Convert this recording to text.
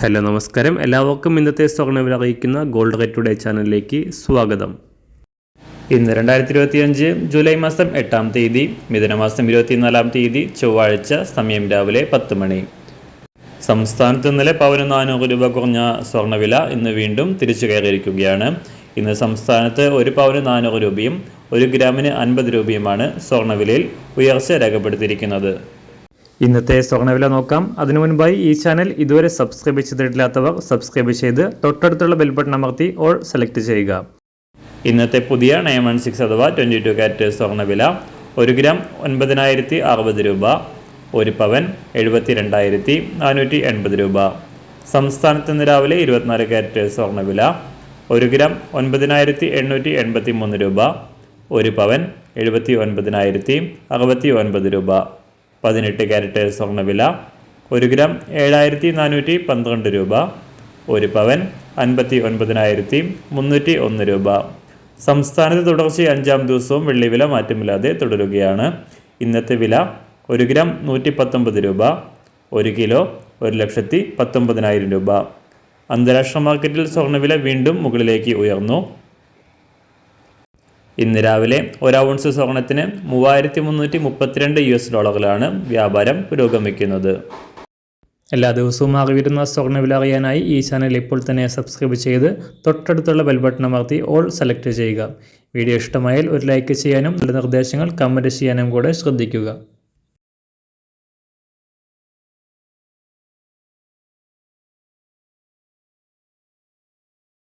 Hello നമസ്കാരം, എല്ലാവർക്കും ഇന്നത്തെ സ്വർണ്ണവില അറിയിക്കുന്ന ഗോൾഡ് റേറ്റ് ടുഡേ ചാനലിലേക്ക് സ്വാഗതം. ഇന്ന് 2025 ജൂലൈ മാസം 8-ാം തീയതി, മിഥുനമാസം 24-ാം തീയതി ചൊവ്വാഴ്ച, സമയം രാവിലെ 10 മണി. സംസ്ഥാനത്ത് ഇന്നലെ പവന് 400 രൂപ കുറഞ്ഞ സ്വർണ്ണവില ഇന്ന് വീണ്ടും തിരിച്ചു കയറിയിരിക്കുകയാണ്. ഇന്ന് സംസ്ഥാനത്ത് ഒരു പവന് 400 രൂപയും 1 ഗ്രാമിന് 50 രൂപയുമാണ് സ്വർണ്ണവിലയിൽ ഉയർച്ച രേഖപ്പെടുത്തിയിരിക്കുന്നത്. ഇന്നത്തെ സ്വർണ്ണവില നോക്കാം. അതിനു മുൻപായി ഈ ചാനൽ ഇതുവരെ സബ്സ്ക്രൈബ് ചെയ്തിട്ടില്ലാത്തവർ സബ്സ്ക്രൈബ് ചെയ്ത് തൊട്ടടുത്തുള്ള ബെൽ ബട്ടൺ അമർത്തി ഓൾ സെലക്ട് ചെയ്യുക. ഇന്നത്തെ പുതിയ 916 അഥവാ 22 കാരറ്റ് സ്വർണ്ണവില 1 ഗ്രാം 9,060 രൂപ, 1 പവൻ 72,480 രൂപ. സംസ്ഥാനത്ത് ഇന്ന് രാവിലെ 24 കാരറ്റ് സ്വർണ്ണവില 1 ഗ്രാം 9,883 രൂപ, 1 പവൻ 79,069 രൂപ. 18 കാരറ്റ് സ്വർണ്ണവില 1 ഗ്രാം 7,412 രൂപ, 1 പവൻ 59,301 രൂപ. സംസ്ഥാനത്ത് തുടർച്ചയായി 5-ാം ദിവസവും വെള്ളിവില മാറ്റമില്ലാതെ തുടരുകയാണ്. ഇന്നത്തെ വില 1 ഗ്രാം 119 രൂപ, 1 കിലോ 1,19,000 രൂപ. അന്താരാഷ്ട്ര മാർക്കറ്റിൽ സ്വർണ്ണവില വീണ്ടും മുകളിലേക്ക് ഉയർന്നു. ഇന്ന് രാവിലെ 1 ഔൺസ് സ്വർണത്തിന് $3,332 വ്യാപാരം പുരോഗമിക്കുന്നത്. എല്ലാ ദിവസവും അറിവിരുന്ന സ്വർണ്ണവില അറിയാനായി ഈ ചാനൽ ഇപ്പോൾ തന്നെ സബ്സ്ക്രൈബ് ചെയ്ത് തൊട്ടടുത്തുള്ള ബെൽ ബട്ടൺ അമർത്തി ഓൾ സെലക്ട് ചെയ്യുക. വീഡിയോ ഇഷ്ടമായാൽ ഒരു ലൈക്ക് ചെയ്യാനും നല്ല നിർദ്ദേശങ്ങൾ കമൻറ്റ് ചെയ്യാനും കൂടെ ശ്രദ്ധിക്കുക.